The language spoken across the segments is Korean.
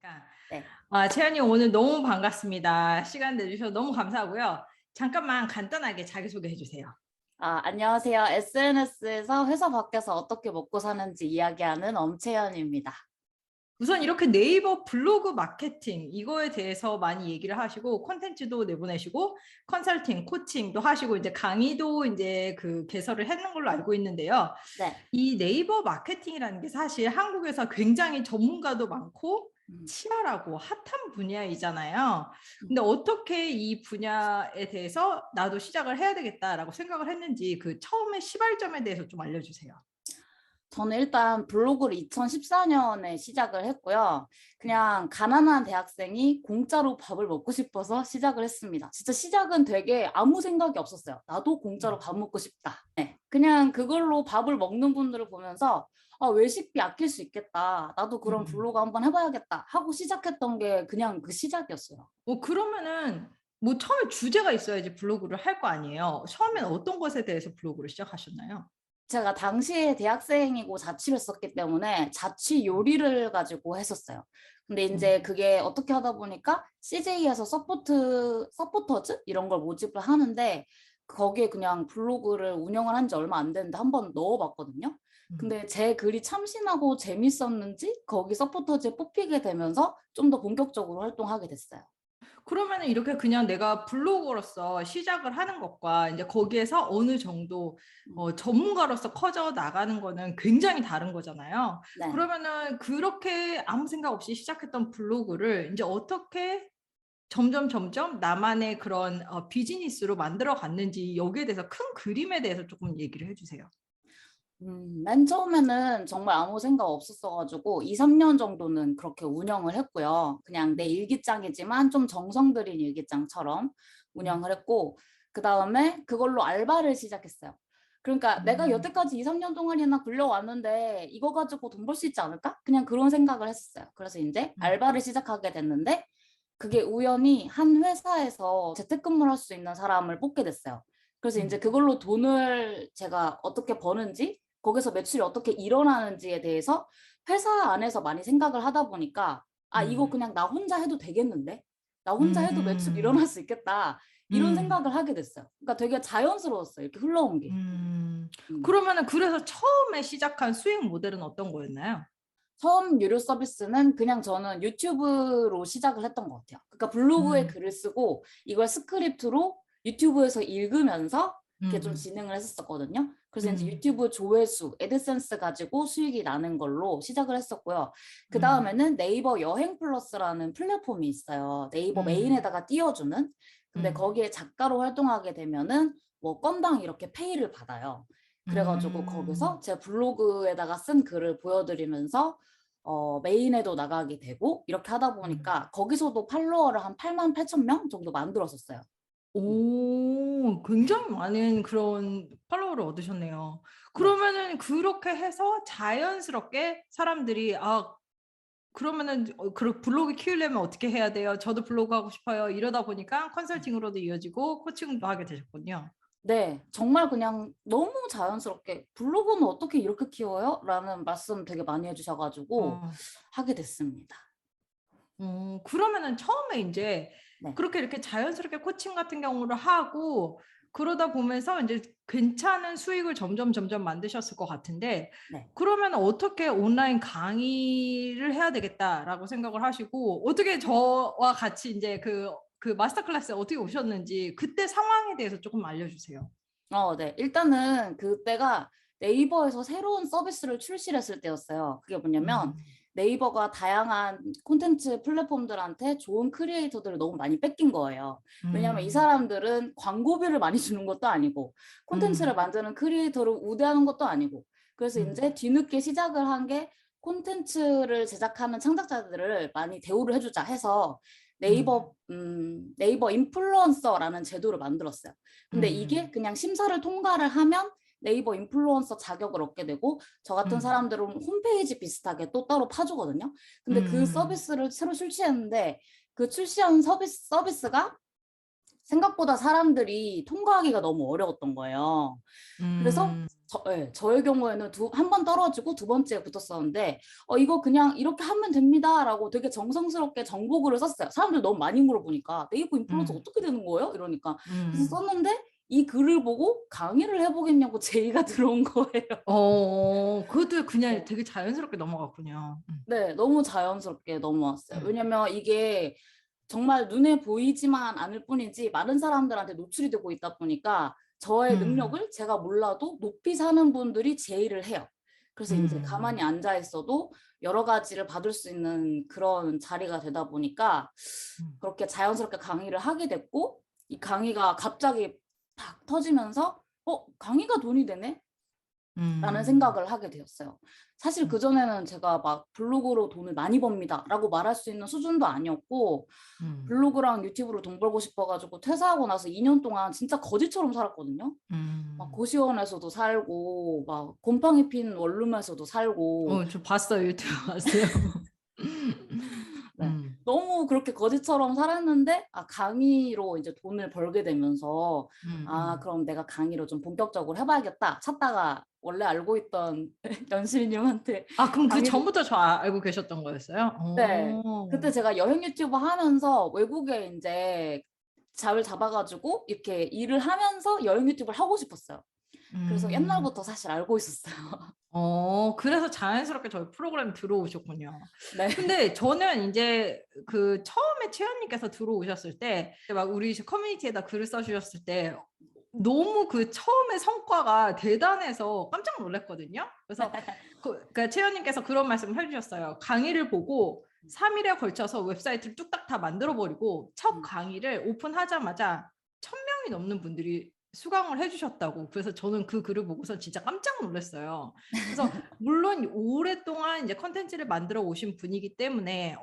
네. 채연님 오늘 너무 반갑습니다. 시간 내주셔서 너무 감사하고요. 잠깐만 간단하게 자기소개해 주세요. 안녕하세요. SNS에서 회사 밖에서 어떻게 먹고 사는지 이야기하는 엄채연입니다. 우선 이렇게 네이버 블로그 마케팅 이거에 대해서 많이 얘기를 하시고 콘텐츠도 내보내시고 컨설팅, 코칭도 하시고 이제 강의도 이제 그 개설을 했는 걸로 알고 있는데요. 네. 이 네이버 마케팅이라는 게 사실 한국에서 굉장히 전문가도 많고 치열하고 핫한 분야이잖아요. 근데 어떻게 이 분야에 대해서 나도 시작을 해야 되겠다라고 생각을 했는지 그 처음에 시발점에 대해서 좀 알려주세요. 저는 일단 블로그를 2014년에 시작을 했고요. 그냥 가난한 대학생이 공짜로 밥을 먹고 싶어서 시작을 했습니다. 진짜 시작은 되게 아무 생각이 없었어요. 나도 공짜로 밥 먹고 싶다. 네. 그냥 그걸로 밥을 먹는 분들을 보면서 외식비 아낄 수 있겠다. 나도 그런 블로그 한번 해봐야겠다 하고 시작했던 게 그냥 그 시작이었어요. 그러면은 뭐 처음에 주제가 있어야지 블로그를 할 거 아니에요. 처음에는 어떤 것에 대해서 블로그를 시작하셨나요? 제가 당시에 대학생이고 자취를 했었기 때문에 자취 요리를 가지고 했었어요. 근데 이제 그게 어떻게 하다 보니까 CJ에서 서포터즈 이런 걸 모집을 하는데 거기에 그냥 블로그를 운영을 한 지 얼마 안 됐는데 한번 넣어봤거든요. 근데 제 글이 참신하고 재밌었는지 거기 서포터즈에 뽑히게 되면서 좀 더 본격적으로 활동하게 됐어요. 그러면은 이렇게 그냥 내가 블로거로서 시작을 하는 것과 이제 거기에서 어느 정도 전문가로서 커져 나가는 거는 굉장히 다른 거잖아요. 네. 그러면은 그렇게 아무 생각 없이 시작했던 블로그를 이제 어떻게 점점 나만의 그런 비즈니스로 만들어 갔는지 여기에 대해서 큰 그림에 대해서 조금 얘기를 해주세요. 맨 처음에는 정말 아무 생각 없었어가지고 2, 3년 정도는 그렇게 운영을 했고요. 그냥 내 일기장이지만 좀 정성 들인 일기장처럼 운영을 했고 그 다음에 그걸로 알바를 시작했어요. 그러니까 내가 여태까지 2, 3년 동안이나 굴려왔는데 이거 가지고 돈 벌 수 있지 않을까? 그냥 그런 생각을 했었어요. 그래서 이제 알바를 시작하게 됐는데 그게 우연히 한 회사에서 재택근무를 할 수 있는 사람을 뽑게 됐어요. 그래서 이제 그걸로 돈을 제가 어떻게 버는지 거기서 매출이 어떻게 일어나는지에 대해서 회사 안에서 많이 생각을 하다 보니까 이거 그냥 나 혼자 해도 되겠는데? 나 혼자 해도 매출 일어날 수 있겠다. 이런 생각을 하게 됐어요. 그러니까 되게 자연스러웠어요. 이렇게 흘러온 게. 그러면은 그래서 처음에 시작한 수익 모델은 어떤 거였나요? 처음 유료 서비스는 그냥 저는 유튜브로 시작을 했던 것 같아요. 그러니까 블로그에 글을 쓰고 이걸 스크립트로 유튜브에서 읽으면서 이렇게 좀 진행을 했었거든요. 그래서 이제 유튜브 조회수, 애드센스 가지고 수익이 나는 걸로 시작을 했었고요. 그 다음에는 네이버 여행 플러스라는 플랫폼이 있어요. 네이버 메인에다가 띄워주는. 근데 거기에 작가로 활동하게 되면은 뭐 건당 이렇게 페이를 받아요. 그래가지고 거기서 제 블로그에다가 쓴 글을 보여드리면서 메인에도 나가게 되고 이렇게 하다 보니까 거기서도 팔로워를 한 8만 8천 명 정도 만들었었어요. 오, 굉장히 많은 그런 팔로워를 얻으셨네요. 네. 그러면은 그렇게 해서 자연스럽게 사람들이 그러면은 그 블로그 키우려면 어떻게 해야 돼요? 저도 블로그 하고 싶어요. 이러다 보니까 컨설팅으로도 이어지고 코칭도 하게 되셨군요. 네, 정말 그냥 너무 자연스럽게 블로그는 어떻게 이렇게 키워요? 라는 말씀 되게 많이 해주셔가지고 어. 하게 됐습니다. 그러면은 처음에 이제 네. 그렇게 이렇게 자연스럽게 코칭 같은 경우를 하고 그러다 보면서 이제 괜찮은 수익을 점점 만드셨을 것 같은데 네. 그러면 어떻게 온라인 강의를 해야 되겠다라고 생각을 하시고 어떻게 저와 같이 이제 그 마스터 클래스에 어떻게 오셨는지 그때 상황에 대해서 조금 알려주세요. 네. 일단은 그때가 네이버에서 새로운 서비스를 출시했을 때였어요. 그게 뭐냐면 네이버가 다양한 콘텐츠 플랫폼들한테 좋은 크리에이터들을 너무 많이 뺏긴 거예요. 왜냐하면 이 사람들은 광고비를 많이 주는 것도 아니고 콘텐츠를 만드는 크리에이터를 우대하는 것도 아니고 그래서 이제 뒤늦게 시작을 한 게 콘텐츠를 제작하는 창작자들을 많이 대우를 해주자 해서 네이버 인플루언서라는 제도를 만들었어요. 근데 이게 그냥 심사를 통과를 하면 네이버 인플루언서 자격을 얻게 되고 저 같은 사람들은 홈페이지 비슷하게 또 따로 파주거든요. 근데 그 서비스를 새로 출시했는데 그 출시한 서비스가 생각보다 사람들이 통과하기가 너무 어려웠던 거예요. 그래서 음. 저의 경우에는 한 번 떨어지고 두 번째에 붙었었는데 이거 그냥 이렇게 하면 됩니다라고 되게 정성스럽게 정보글을 썼어요. 사람들 너무 많이 물어보니까 네이버 인플루언서 음. 어떻게 되는 거예요? 이러니까 그래서 음. 썼는데 이 글을 보고 강의를 해보겠냐고 제의가 들어온 거예요. 그것도 그냥 네. 되게 자연스럽게 넘어갔군요. 네, 너무 자연스럽게 넘어왔어요. 음. 왜냐면 이게 정말 눈에 보이지만 않을 뿐이지 많은 사람들한테 노출이 되고 있다 보니까 저의 음. 능력을 제가 몰라도 높이 사는 분들이 제의를 해요. 그래서 이제 가만히 음. 앉아 있어도 여러 가지를 받을 수 있는 그런 자리가 되다 보니까 음. 그렇게 자연스럽게 강의를 하게 됐고 이 강의가 갑자기 탁 터지면서 강의가 돈이 되네? 라는 음. 생각을 하게 되었어요. 사실 음. 그전에는 제가 막 블로그로 돈을 많이 법니다 라고 말할 수 있는 수준도 아니었고 음. 블로그랑 유튜브로 돈 벌고 싶어가지고 퇴사하고 나서 2년 동안 진짜 거지처럼 살았거든요. 막 음. 고시원에서도 살고 막 곰팡이 핀 원룸에서도 살고 저 봤어요. 유튜브 봤어요. 네. 음. 너무 그렇게 거지처럼 살았는데 강의로 이제 돈을 벌게 되면서 음. 그럼 내가 강의로 좀 본격적으로 해봐야겠다 찾다가 원래 알고 있던 연실님한테 그럼 그 강의를 전부터 알고 계셨던 거였어요? 네. 그때 제가 여행 유튜브 하면서 외국에 이제 자를 잡아가지고 이렇게 일을 하면서 여행 유튜브를 하고 싶었어요. 그래서 음. 옛날부터 사실 알고 있었어요. 그래서 자연스럽게 저희 프로그램 들어오셨군요. 네. 근데 저는 인제 그 처음에 채연님께서 들어오셨을 때 막 우리 커뮤니티에다 글을 써 주셨을 때 너무 그 처음에 성과가 대단해서 깜짝 놀랐거든요. 그래서 그러니까 채연님께서 그런 말씀을 해 주셨어요. 강의를 보고 3 일에 걸쳐서 웹사이트를 뚝딱 다 만들어 버리고 첫 강의를 오픈하자마자 1,000 명이 넘는 분들이 수강을 해 주셨다고. 그래서 저는 그 글을 보고서 진짜 깜짝 놀랐어요. 그래서 물론 오랫동안 이제 콘텐츠를 만들어 오신 분이기 때문에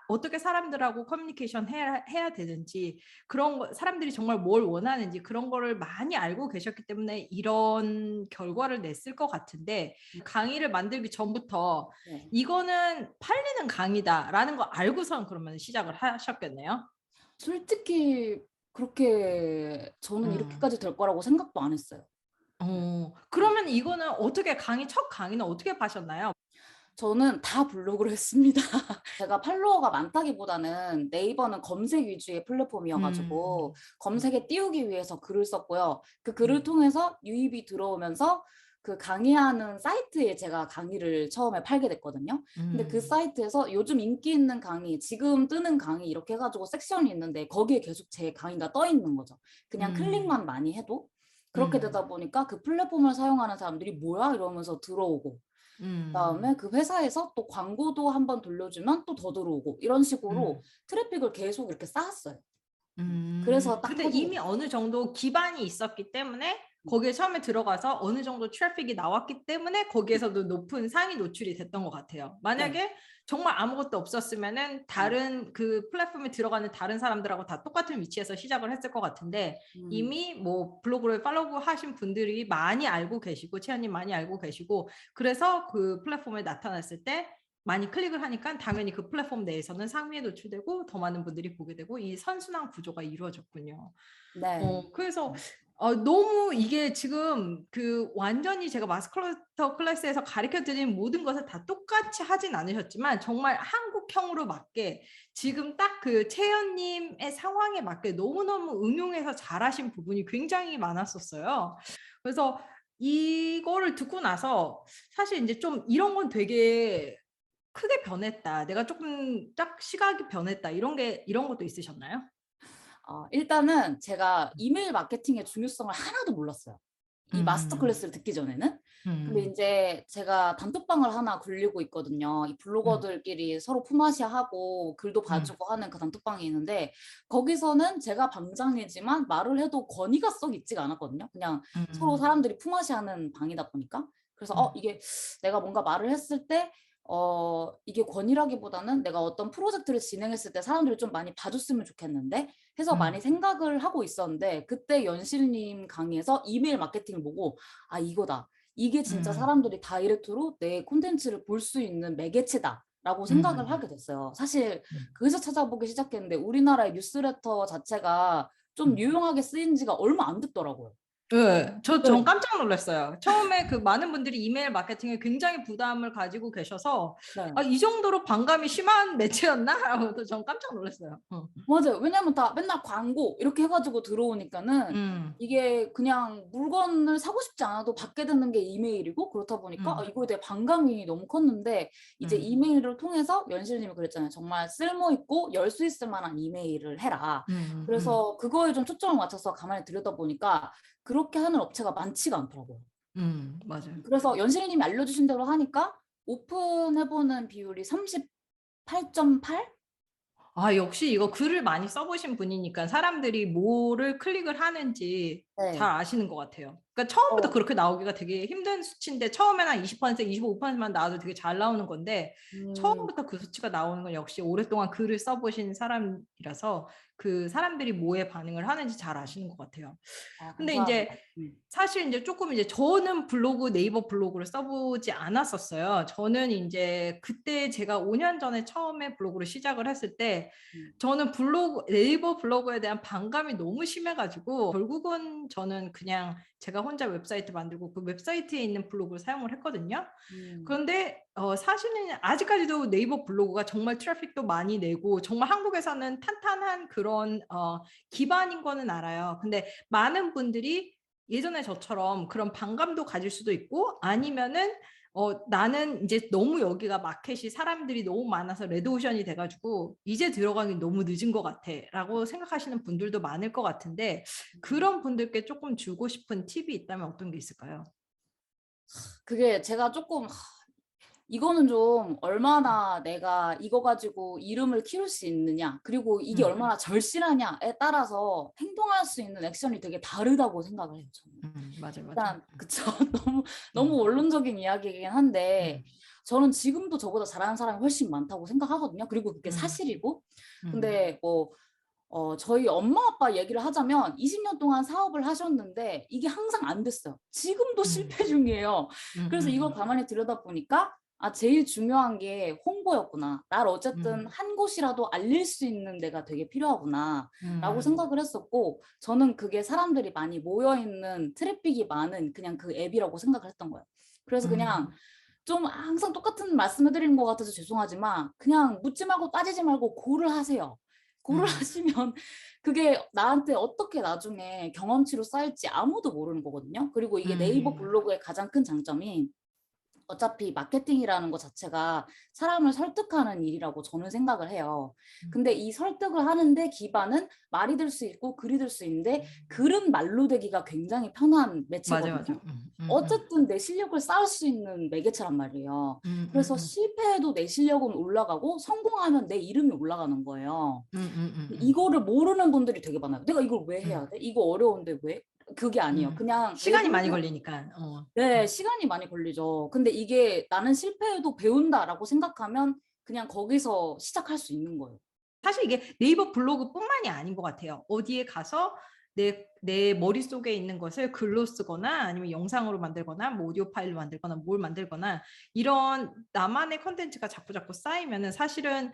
어떻게 사람들하고 커뮤니케이션 해야 되는지 그런 거 사람들이 정말 뭘 원하는지 그런 거를 많이 알고 계셨기 때문에 이런 결과를 냈을 것 같은데 강의를 만들기 전부터 네. '이거는 팔리는 강의다.'라는 거 알고선 그러면 시작을 하셨겠네요? 솔직히 그렇게 저는 음. 이렇게까지 될 거라고 생각도 안 했어요. 네. 그러면 이거는 어떻게 첫 강의는 어떻게 파셨나요? 저는 다 블로그로 했습니다. 제가 팔로워가 많다기보다는 네이버는 검색 위주의 플랫폼이어가지고 검색에 띄우기 위해서 글을 썼고요. 그 글을 통해서 유입이 들어오면서 그 강의하는 사이트에 제가 강의를 처음에 팔게 됐거든요. 근데 그 사이트에서 요즘 인기 있는 강의, 지금 뜨는 강의 이렇게 해가지고 섹션이 있는데 거기에 계속 제 강의가 떠 있는 거죠. 그냥 클릭만 많이 해도. 그렇게 되다 보니까 그 플랫폼을 사용하는 사람들이 뭐야? 이러면서 들어오고 그다음에 그 회사에서 또 광고도 한번 돌려주면 또 더 들어오고 이런 식으로 트래픽을 계속 이렇게 쌓았어요. 그래서 딱 근데 터지게 이미 됐어요. 어느 정도 기반이 있었기 때문에 거기에 처음에 들어가서 어느 정도 트래픽이 나왔기 때문에 거기에서도 높은 상위 노출이 됐던 것 같아요. 네. 만약에 정말 아무것도 없었으면은 다른 그 플랫폼에 들어가는 다른 사람들하고 다 똑같은 위치에서 시작을 했을 것 같은데 이미 뭐 블로그를 팔로우 하신 분들이 많이 알고 계시고 채연님 많이 알고 계시고 그래서 그 플랫폼에 나타났을 때 많이 클릭을 하니까 당연히 그 플랫폼 내에서는 상위에 노출되고 더 많은 분들이 보게 되고 이 선순환 구조가 이루어졌군요. 네. 그래서 너무 이게 지금 그 완전히 제가 마스터 클래스에서 가르쳐 드린 모든 것을 다 똑같이 하진 않으셨지만 정말 한국형으로 맞게 지금 딱 그 채연님의 상황에 맞게 너무너무 응용해서 잘하신 부분이 굉장히 많았었어요. 그래서 이거를 듣고 나서 사실 이제 좀 이런 건 되게 크게 변했다. 내가 조금 딱 시각이 변했다. 이런 것도 있으셨나요? 일단은 제가 이메일 마케팅의 중요성을 하나도 몰랐어요. 이 마스터 음. 클래스를 듣기 전에는. 근데 음. 인제 제가 단톡방을 하나 굴리고 있거든요. 이 음. 블로거들끼리 서로 품앗이하고 글도 음. 봐주고 하는 그 단톡방이 있는데 거기서는 제가 방장이지만 말을 해도 권위가 썩 있지가 않았거든요. 그냥 서로 음. 사람들이 품앗이하는 방이다 보니까. 그래서 음. 이게 내가 뭔가 말을 했을 때 이게 권위라기보다는 내가 어떤 프로젝트를 진행했을 때 사람들이 좀 많이 봐줬으면 좋겠는데 해서 많이 음. 생각을 하고 있었는데 그때 연실님 강의에서 이메일 마케팅을 보고 이거다. 이게 진짜 음. 사람들이 다이렉트로 내 콘텐츠를 볼 수 있는 매개체다. 라고 생각을 음. 하게 됐어요. 사실 음. 거기서 찾아보기 시작했는데 우리나라의 뉴스레터 자체가 좀 음. 유용하게 쓰인 지가 얼마 안 됐더라고요. 네, 전 네. 깜짝 놀랐어요. 처음에 그 많은 분들이 이메일 마케팅에 굉장히 부담을 가지고 계셔서 네. 아, 이 정도로 반감이 심한 매체였나? 라고 전 깜짝 놀랐어요. 맞아요. 왜냐면 다 맨날 광고 이렇게 해가지고 들어오니까는 음, 이게 그냥 물건을 사고 싶지 않아도 받게 되는 게 이메일이고 그렇다 보니까 음, 이거에 대해 반감이 너무 컸는데 이제 음, 이메일을 통해서 연실님이 그랬잖아요. 정말 쓸모 있고 열 수 있을 만한 이메일을 해라. 음, 음, 그래서 그거에 좀 초점을 맞춰서 가만히 들여다보니까 그렇게 하는 업체가 많지가 않더라고요. 맞아요. 그래서 연실님이 알려주신 대로 하니까 오픈해보는 비율이 38.8? 아, 역시 이거 글을 많이 써보신 분이니까 사람들이 뭐를 클릭을 하는지 잘 네. 아시는 것 같아요. 그러니까 처음부터 어, 그렇게 나오기가 되게 힘든 수치인데 처음에는 한 20%, 25%만 나와도 되게 잘 나오는 건데 음, 처음부터 그 수치가 나오는 건 역시 오랫동안 글을 써보신 사람이라서 그 사람들이 뭐에 반응을 하는지 잘 아시는 것 같아요. 근데 이제 감사합니다. 사실 이제 조금 이제 저는 블로그 네이버 블로그를 써보지 않았었어요. 저는 이제 그때 제가 5년 전에 처음에 블로그를 시작을 했을 때 음, 저는 블로그 네이버 블로그에 대한 반감이 너무 심해가지고 결국은 저는 그냥 제가 혼자 웹사이트 만들고 그 웹사이트에 있는 블로그를 사용을 했거든요. 음, 그런데 사실은 아직까지도 네이버 블로그가 정말 트래픽도 많이 내고 정말 한국에서는 탄탄한 그런 기반인 거는 알아요. 근데 많은 분들이 예전에 저처럼 그런 반감도 가질 수도 있고 아니면은 나는 이제 너무 여기가 마켓이 사람들이 너무 많아서 레드오션이 돼가지고 이제 들어가기 너무 늦은 것 같아 라고 생각하시는 분들도 많을 것 같은데 그런 분들께 조금 주고 싶은 팁이 있다면 어떤 게 있을까요? 그게 제가 조금 이거는 좀 얼마나 내가 이거 가지고 이름을 키울 수 있느냐, 그리고 이게 음, 얼마나 절실하냐에 따라서 행동할 수 있는 액션이 되게 다르다고 생각을 해요, 저는. 맞아요, 맞아요. 일단 그쵸. 너무 너무 음, 원론적인 이야기이긴 한데 음, 저는 지금도 저보다 잘하는 사람이 훨씬 많다고 생각하거든요. 그리고 그게 음, 사실이고. 음, 근데 뭐 저희 엄마 아빠 얘기를 하자면 20년 동안 사업을 하셨는데 이게 항상 안 됐어요. 지금도 음, 실패 중이에요. 음, 그래서 이걸 음, 가만히 들여다보니까 제일 중요한 게 홍보였구나. 날 어쨌든 음, 한 곳이라도 알릴 수 있는 데가 되게 필요하구나. 라고 음, 생각을 했었고, 저는 그게 사람들이 많이 모여있는 트래픽이 많은 그냥 그 앱이라고 생각을 했던 거예요. 그래서 그냥 음, 좀 항상 똑같은 말씀을 드리는 것 같아서 죄송하지만 그냥 묻지 말고 따지지 말고 고를 하세요. 고를 음, 하시면 그게 나한테 어떻게 나중에 경험치로 쌓일지 아무도 모르는 거거든요. 그리고 이게 네이버 음, 블로그의 가장 큰 장점이 어차피 마케팅이라는 것 자체가 사람을 설득하는 일이라고 저는 생각을 해요. 근데 이 설득을 하는데 기반은 말이 될 수 있고 글이 될 수 있는데 글은 말로 되기가 굉장히 편한 맞아, 매체거든요. 맞아. 어쨌든 내 실력을 쌓을 수 있는 매개체란 말이에요. 그래서 실패해도 내 실력은 올라가고 성공하면 내 이름이 올라가는 거예요. 이거를 모르는 분들이 되게 많아요. 내가 이걸 왜 해야 돼? 이거 어려운데 왜? 그게 아니에요. 그냥 내 시간이 많이 성격, 걸리니까. 네, 시간이 많이 걸리죠. 근데 이게 나는 실패해도 배운다라고 생각하면 그냥 거기서 시작할 수 있는 거예요. 사실 이게 네이버 블로그뿐만이 아닌 것 같아요. 어디에 가서 내 머릿속에 있는 것을 글로 쓰거나 아니면 영상으로 만들거나 뭐 오디오 파일로 만들거나 뭘 만들거나 이런 나만의 컨텐츠가 자꾸 쌓이면은 사실은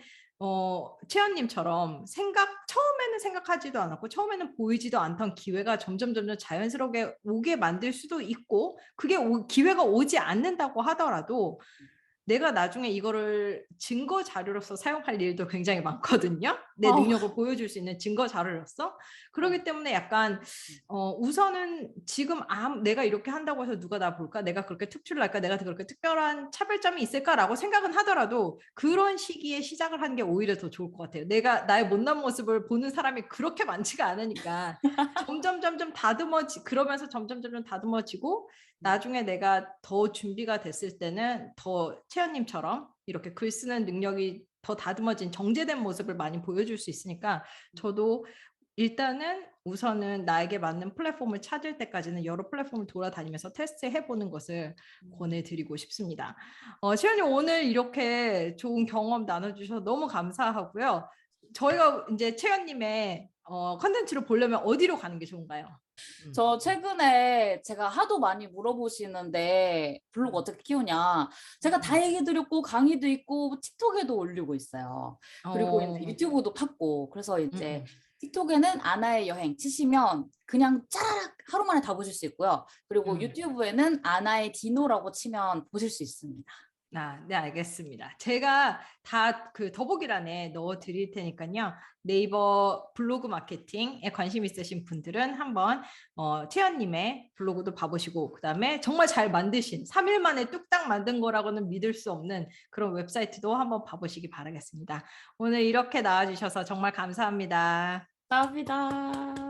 채연님처럼 처음에는 생각하지도 않았고 처음에는 보이지도 않던 기회가 점점 자연스럽게 오게 만들 수도 있고 그게 기회가 오지 않는다고 하더라도 내가 나중에 이거를 증거 자료로서 사용할 일도 굉장히 많거든요. 내 아, 능력을 보여줄 수 있는 증거 자료로서. 네. 그렇기 때문에 약간 우선은 지금 내가 이렇게 한다고 해서 누가 나 볼까? 내가 그렇게 특출날까? 내가 그렇게 특별한 차별점이 있을까라고 생각은 하더라도 그런 시기에 시작을 하는 게 오히려 더 좋을 것 같아요. 내가 나의 못난 모습을 보는 사람이 그렇게 많지가 않으니까 점점 그러면서 점점 다듬어지고 나중에 내가 더 준비가 됐을 때는 더 채연님처럼 이렇게 글 쓰는 능력이 더 다듬어진 정제된 모습을 많이 보여줄 수 있으니까 저도 일단은 우선은 나에게 맞는 플랫폼을 찾을 때까지는 여러 플랫폼을 돌아다니면서 테스트해보는 것을 권해드리고 싶습니다. 채연님 오늘 이렇게 좋은 경험 나눠주셔서 너무 감사하고요. 저희가 이제 채연님의 컨텐츠를 보려면 어디로 가는 게 좋은가요? 음. 저 최근에 제가 하도 많이 물어보시는데 블로그 어떻게 키우냐. 제가 다 얘기 드렸고 강의도 있고 틱톡에도 올리고 있어요. 그리고 이제 어. 유튜브도 팠고. 그래서 이제 음. 틱톡에는 아나의 여행 치시면 그냥 짜라락 하루 만에 다 보실 수 있고요. 그리고 음. 유튜브에는 아나의 디노라고 치면 보실 수 있습니다. 네, 알겠습니다. 제가 다 그 더보기란에 넣어 드릴 테니까요. 네이버 블로그 마케팅에 관심 있으신 분들은 한번 채연님의 블로그도 봐보시고, 그다음에 정말 잘 만드신 3일 만에 뚝딱 만든 거라고는 믿을 수 없는 그런 웹사이트도 한번 봐보시기 바라겠습니다. 오늘 이렇게 나와주셔서 정말 감사합니다. 감사합니다.